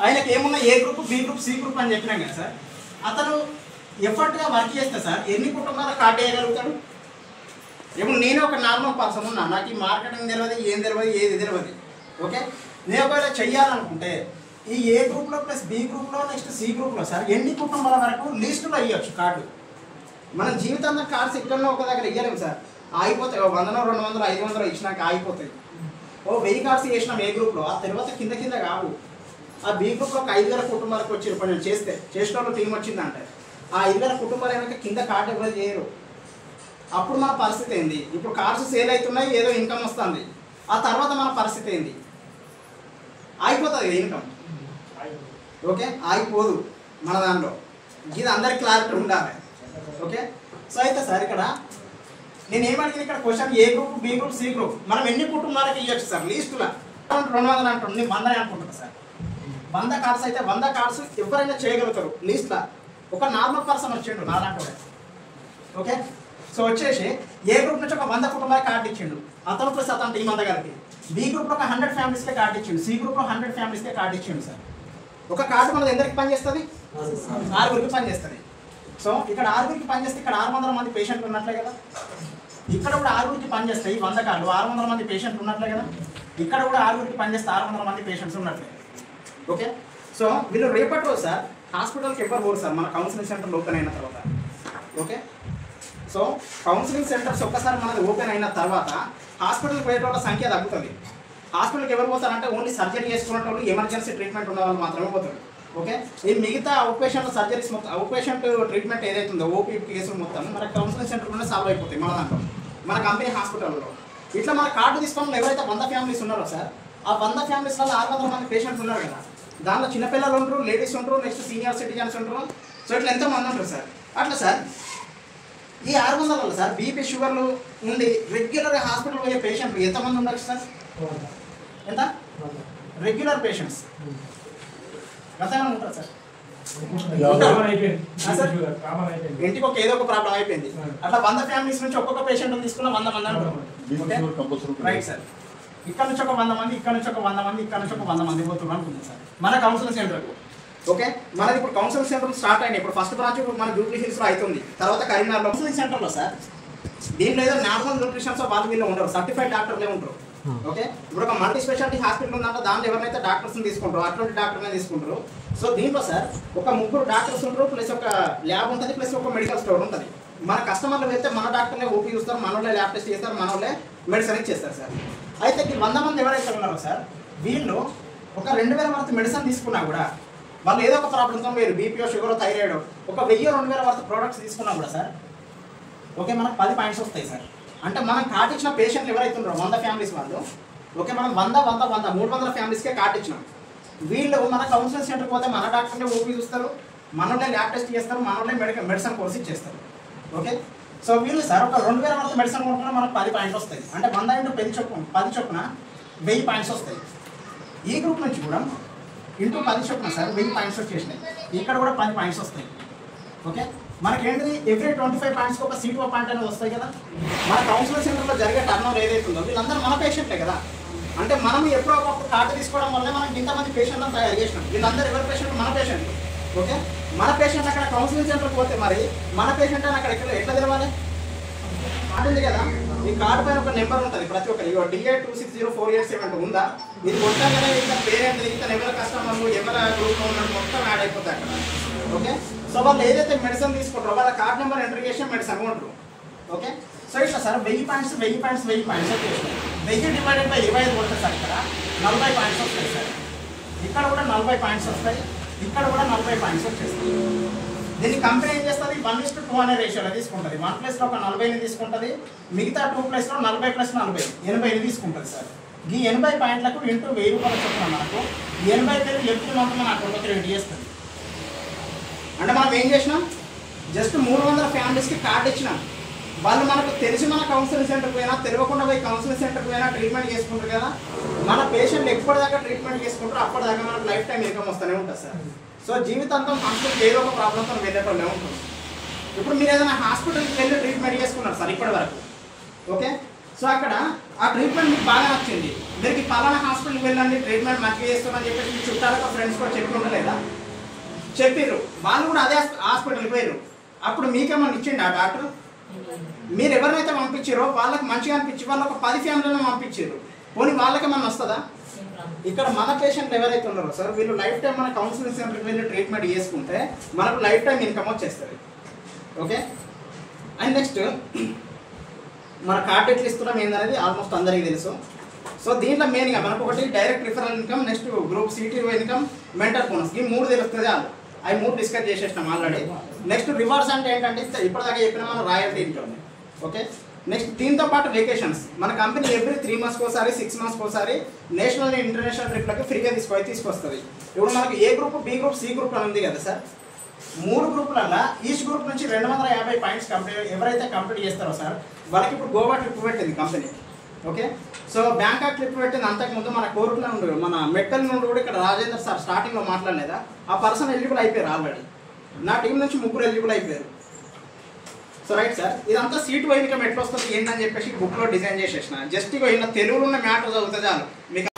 ఆయనకి ఏమున్నా A group, B group, C group అని చెప్పినాం కదా సార్. అతను ఎఫర్ట్గా వర్క్ చేస్తే సార్ ఎన్ని కుటుంబాలకు కార్డు వేయగలుగుతాడు? ఇప్పుడు నేను ఒక నార్మల్ పర్సన్ ఉన్నా, నాకు ఈ మార్కెటింగ్ తెలియదు, ఏం తెలియదు, ఏది తెలియదు. ఓకే, నేను ఒకవేళ చెయ్యాలనుకుంటే ఈ ఏ గ్రూప్లో ప్లస్ బి గ్రూప్లో నెక్స్ట్ సి గ్రూప్లో సార్ ఎన్ని కుటుంబాల వరకు లిస్టులో ఇవ్వచ్చు కార్డు. మనం జీవితంలో కార్డ్స్ ఎక్కడో ఒక దగ్గర ఇవ్వలేము సార్, ఆగిపోతాయి. 100, 200, 500 ఇచ్చినాక ఆగిపోతాయి. 1000 కార్డ్స్ చేసినాం ఏ గ్రూప్లో, ఆ తర్వాత కింద కింద కావు. ఆ బి గ్రూప్లో ఒక 5000 కుటుంబాలకు వచ్చి ఇప్పుడు నేను చేసిన వాళ్ళు టీం వచ్చిందంటే ఆ 5000 కుటుంబాలు అయినాక కింద కార్డు ఎవరు చేయరు. అప్పుడు మన పరిస్థితి ఏంది? ఇప్పుడు కార్డ్స్ సేల్ అవుతున్నాయి, ఏదో ఇన్కమ్ వస్తుంది, ఆ తర్వాత మన పరిస్థితి ఏంది? ఆగిపోతుంది ఇన్కమ్. ఓకే, ఆగిపోదు మన దాంట్లో. ఇది అందరికి క్లారిటీ ఉండాలి. ఓకే, సో అయితే సార్ ఇక్కడ నేను ఏమడిగింది, ఇక్కడ question A group, B group, C group మనం ఎన్ని కుటుంబాలకి ఇవ్వచ్చు సార్ లిస్టులో? 200 అంటుంది, నేను 100 అనుకుంటున్నా సార్. 100 కార్డ్స్ అయితే 100 కార్డ్స్ ఎవరైనా చేయగలుగుతారు లిస్ట్లో. ఒక నార్మల్ పర్సన్ వచ్చిండు నాలాంటి. ఓకే, సో వచ్చేసి ఏ గ్రూప్ నుంచి ఒక 100 కుటుంబాలకు కార్డు ఇచ్చిండు అతను ప్లస్ అతను టీం అంతా కలిపి. బి గ్రూప్లో ఒక 100 ఫ్యామిలీస్కే కార్డు ఇచ్చిండు, సి గ్రూప్లో 100 ఫ్యామిలీస్కే కార్డు ఇచ్చిండు సార్. ఒక కార్డు మనది ఎందరికి పనిచేస్తుంది? 6గురికి పనిచేస్తుంది. సో ఇక్కడ 6గురికి పనిచేస్తే ఇక్కడ 600 మంది పేషెంట్లు ఉన్నట్లే కదా. ఇక్కడ కూడా 6గురికి పనిచేస్తాయి 100 కార్డు, 600 మంది పేషెంట్లు ఉన్నట్లే కదా. ఇక్కడ కూడా 6గురికి పనిచేస్తే 600 మంది పేషెంట్స్ ఉన్నట్లే. ఓకే, సో వీళ్ళు రేపటి రోజు సార్ హాస్పిటల్కి ఎవరు పోరు సార్ మన కౌన్సిలింగ్ సెంటర్లు ఓపెన్ అయిన తర్వాత. ఓకే, సో కౌన్సిలింగ్ సెంటర్స్ ఒక్కసారి మనది ఓపెన్ అయిన తర్వాత హాస్పిటల్కి పోయే వాళ్ళ సంఖ్య తగ్గుతుంది. హాస్పిటల్కి ఎవరు పోతారంటే ఓన్లీ సర్జరీ చేసుకునే వాళ్ళు, ఎమర్జెన్సీ ట్రీట్మెంట్ ఉన్న వాళ్ళు మాత్రమే పోతారు. ఓకే, ఈ మిగతా అవుట్ పేషెంట్ సర్జరీస్ మొత్తం, అవుట్ పేషెంట్ ట్రీట్మెంట్ ఏదైతే ఉందో ఓపీ కేసులు మొత్తం మన కౌన్సిలింగ్ సెంటర్లోనే సాల్వ్ అయిపోతాయి మన దాంట్లో, మన కంపెనీ హాస్పిటల్లో. ఇట్లా మన కార్డు తీసుకోవడంలో ఎవరైతే 100 ఫ్యామిలీస్ ఉన్నారో సార్, ఆ 100 ఫ్యామిలీస్ వల్ల 600 మంది పేషెంట్స్ ఉన్నారు కదా. దాంట్లో చిన్నపిల్లలు ఉంటారు, లేడీస్ ఉంటారు, నెక్స్ట్ సీనియర్ సిటిజన్స్ ఉంటారు. సో ఇట్లా ఎంతోమంది ఉంటారు సార్. అట్లా సార్ ఈ 600 వల్ల సార్ బీపీ షుగర్లు ఉండి రెగ్యులర్గా హాస్పిటల్ పోయే పేషెంట్లు ఎంతమంది ఉండొచ్చు సార్? ఎంత రెగ్యులర్ పేషెంట్స్ ఎంతమంది ఉంటారు సార్? ఇంటికి ఒక ఏదో ఒక ప్రాబ్లం అయిపోయింది. అట్లా 100 ఫ్యామిలీస్ నుంచి ఒక్కొక్క పేషెంట్ తీసుకున్న 100 మంది అంటారు. రైట్ సార్, ఇక్కడ నుంచి ఒక 100 మంది, ఇక్కడ నుంచి ఒక 100 మంది, ఇక్కడ నుంచి ఒక 100 మంది పోతున్నారు అనుకుంది సార్ మన కౌన్సిలింగ్ సెంటర్కు. ఓకే, మనది ఇప్పుడు కౌన్సిలింగ్ సెంటర్ స్టార్ట్ అయినాయి. ఇప్పుడు ఫస్ట్ బ్రాంచ్ ఇప్పుడు మన జూబ్లీ హిల్స్లో అవుతుంది, తర్వాత కరీంనగర్లో. కౌన్సిలింగ్ సెంటర్లో సార్ దీంట్లో ఏదో నార్మల్ న్యూట్రిషన్స్ వాళ్ళు వీళ్ళు ఉండరు, సర్టిఫైడ్ డాక్టర్లే ఉంటారు. ఓకే, ఇప్పుడు ఒక మల్టీ స్పెషాలిటీ హాస్పిటల్ ఉందంటే దాంట్లో ఎవరైతే డాక్టర్స్ని తీసుకుంటారో అటువంటి డాక్టర్నే తీసుకుంటారు. సో దీంట్లో సార్ ఒక 3 డాక్టర్స్ ఉంటారు, ప్లస్ ఒక ల్యాబ్ ఉంటుంది, ప్లస్ ఒక మెడికల్ స్టోర్ ఉంటుంది. మన కస్టమర్లు వెళ్తే మన డాక్టర్లే ఓపీ చూస్తారు, మన వాళ్ళే ల్యాబ్ టెస్ట్ చేస్తారు, మన వాళ్ళే మెడిసిన్ ఇచ్చేస్తారు సార్. అయితే ఈ 100 మంది ఎవరైతే ఉన్నారో సార్ వీళ్ళు ఒక 2000 వరకు మెడిసిన్ తీసుకున్నా కూడా వాళ్ళు ఏదో ఒక ప్రాబ్లంతో మీరు బీపీఓ, షుగర్, థైరాయిడ్ ఒక 1000-2000 వరకు ప్రోడక్ట్స్ తీసుకున్నా కూడా సార్ ఓకే మనకు 10 పాయింట్స్ వస్తాయి సార్. అంటే మనం కార్డు ఇచ్చిన పేషెంట్లు ఎవరైతే ఉన్నారో 100 ఫ్యామిలీస్ వాళ్ళు, ఓకే మనం 300 ఫ్యామిలీస్కే కార్డు ఇచ్చినాం. వీళ్ళు మన కౌన్సిలింగ్ సెంటర్కి పోతే మన డాక్టర్లే ఓపీ చూస్తారు, మనోళ్ళే ల్యాబ్ టెస్ట్ చేస్తారు, మనోళ్ళే మెడిసిన్ కోర్స్ ఇచ్చేస్తారు. ఓకే, సో వీళ్ళు సార్ ఒక 2000 వరకు మెడిసిన్ కొనుక్కున్నా మనకు 10 పాయింట్స్ వస్తాయి. అంటే 100 × 10 చొప్పున 1000 పాయింట్స్ వస్తాయి. ఈ గ్రూప్ నుంచి కూడా ఇంటూ 10 చొప్పున సార్ 1000 పాయింట్స్ వచ్చేసినాయి. ఇక్కడ కూడా 10 పాయింట్స్ వస్తాయి. ఓకే, మనకేంటిది ఎవ్రీ 25 పాయింట్స్కి ఒక సీట్ పాయింట్ అనేది వస్తాయి కదా. మన కౌన్సిలింగ్ సెంటర్లో జరిగే టర్నోవర్ ఏదైతే ఉందో వీళ్ళందరూ మన పేషెంట్లే కదా. అంటే మనం ఎప్పుడో ఒకప్పుడు కార్డు తీసుకోవడం వల్ల మనం ఇంతమంది పేషెంట్లను తయారు చేసినాం. వీళ్ళందరూ ఎవరి పేషెంట్? మన పేషెంట్. ఓకే, మన పేషెంట్ అక్కడ కౌన్సిలింగ్ సెంటర్కి పోతే మరి మన పేషెంట్ అని అక్కడ ఎట్లా తెలవాలి? కార్డు ఉంది కదా, ఈ కార్డు పైన ఒక నెంబర్ ఉంటుంది ప్రతి ఒక్కరి. DA260487 ఉందా? ఇది కొట్టగానే ఇంకా పేరెంట్, ఇంకా ఎవరి కస్టమర్లు, ఎవరి గ్రూప్లో ఉన్నట్టు మొత్తం యాడ్ అయిపోతాయి అక్కడ. ఓకే, సో వాళ్ళు ఏదైతే మెడిసిన్ తీసుకుంటారో వాళ్ళ కార్డ్ నెంబర్ ఎంటర్ చేసి మెడిసిన్ కొంటారు. ఓకే, సో ఇట్లా సార్ 1000 పాయింట్స్ వచ్చేసినాయి. 1000 డివైడెడ్ బై 25 కొడితే సార్ ఇక్కడ 40 పాయింట్స్ వస్తాయి సార్. ఇక్కడ కూడా 40 పాయింట్స్ వస్తాయి, ఇక్కడ కూడా 40 పాయింట్స్ వచ్చేస్తాయి. దీన్ని కంపెనీ ఏం చేస్తుంది? 1:2 అనే రేషియోలో తీసుకుంటుంది. 1 ప్లేస్లో ఒక 40ని తీసుకుంటుంది, మిగతా 2 ప్లేస్లో 40 + 40 80ని తీసుకుంటుంది సార్. ఈ 80 పాయింట్లకు ఇంటూ 1000 రూపాయలు చొప్పున మనకు 80,000 ఎప్పుడు మొత్తం మన అకౌంట్లోకి రెడీ చేస్తుంది. అంటే మనం ఏం చేసినాం? జస్ట్ 300 ఫ్యామిలీస్కి కార్డు ఇచ్చినాం. వాళ్ళు మనకు తెలిసి మన కౌన్సిలింగ్ సెంటర్కి పోయినా, తెలియకుండా పోయి కౌన్సిలింగ్ సెంటర్కి పోయినా ట్రీట్మెంట్ చేసుకుంటారు కదా. మన పేషెంట్లు ఎప్పటిదాకా ట్రీట్మెంట్ చేసుకుంటారో అప్పటిదాకా మనకు లైఫ్ టైం ఇన్కమ్ వస్తూనే ఉంటుంది సార్. సో జీవితాంతం హాస్పిటల్కి ఏదో ఒక ప్రాబ్లంతో వెళ్ళేటోళ్ళే ఉంటుంది. ఇప్పుడు మీరు ఏదైనా హాస్పిటల్కి వెళ్ళి ట్రీట్మెంట్ చేసుకున్నారు సార్ ఇప్పటి వరకు. ఓకే, సో అక్కడ ఆ ట్రీట్మెంట్ మీకు బాగా నచ్చింది, మీరు ఈ పలానా హాస్పిటల్కి వెళ్ళండి ట్రీట్మెంట్ మంచిగా చేస్తామని చెప్పేసి మీ చుట్టాలకు ఫ్రెండ్స్ కూడా చెప్పి ఉండలేదా? చెప్పిర్రు, వాళ్ళు కూడా అదే హాస్పిటల్కి పోయారు. అప్పుడు మీకేమన్నా ఇచ్చిండి ఆ డాక్టర్? మీరు ఎవరినైతే పంపించారో వాళ్ళకి మంచిగా అనిపించి వాళ్ళు ఒక 10 ఫ్యామిలీలను పంపించారు, పోనీ వాళ్ళకేమన్నా వస్తుందా? ఇక్కడ మన పేషెంట్లు ఎవరైతే ఉన్నారో సార్ వీళ్ళు లైఫ్ టైం మన కౌన్సిలింగ్ సెంటర్కి వెళ్ళి ట్రీట్మెంట్ చేసుకుంటే మనకు లైఫ్ టైం ఇన్కమ్ వచ్చేస్తుంది. ఓకే, అండ్ నెక్స్ట్ మన కార్డ్ ఎట్లా ఇస్తున్నాం ఏందనేది ఆల్మోస్ట్ అందరికీ తెలుసు. సో దీంట్లో మెయిన్గా మనకు ఒకటి direct referral income, next group city income, mentor bonus, ఈ 3 తెలుస్తుంది. అవి 3 డిస్కస్ చేసేసినాం ఆల్రెడీ. నెక్స్ట్ రివార్డ్స్ అంటే ఏంటంటే ఇప్పటిదాకా చెప్పిన మన రాయల్టీ ఇన్కమ్. ఓకే, నెక్స్ట్ దీంతో పాటు వెకేషన్స్ మన కంపెనీ ఎవ్రీ 3 మంత్స్కి ఒకసారి 6 మంత్స్కి ఒకసారి నేషనల్ ఇంటర్నేషనల్ ట్రిప్లకి ఫ్రీగా తీసుకొస్తుంది. ఇప్పుడు మనకు A group, B group, C group అని ఉంది కదా సార్. 3 గ్రూపులలో ఈచ్ గ్రూప్ నుంచి 250 పాయింట్స్ ఎవరైతే కంప్లీట్ చేస్తారో సార్ వాళ్ళకి ఇప్పుడు గోవా ట్రిప్ పెట్టింది company. Okay, so Bangkok trip పెట్టింది. అంతకుముందు మన కోర్టులో నుండి మన మెట్టల్ నుండి కూడా ఇక్కడ రాజేంద్ర సార్ స్టార్టింగ్లో మాట్లాడలేదా, ఆ పర్సన్ ఎలిజిబుల్ అయిపోయారు ఆల్రెడీ. నా టీం నుంచి 3 ఎలిజిబుల్ అయిపోయారు. సో రైట్ సార్, ఇదంతా సీట్ వైనికం ఎట్లా వస్తుంది ఏంటని చెప్పేసి బుక్లో డిజైన్ చేసేసిన. జస్ట్ ఇక తెలుగులో ఉన్న మ్యాటర్ చదువుతుంది చాలు మీకు.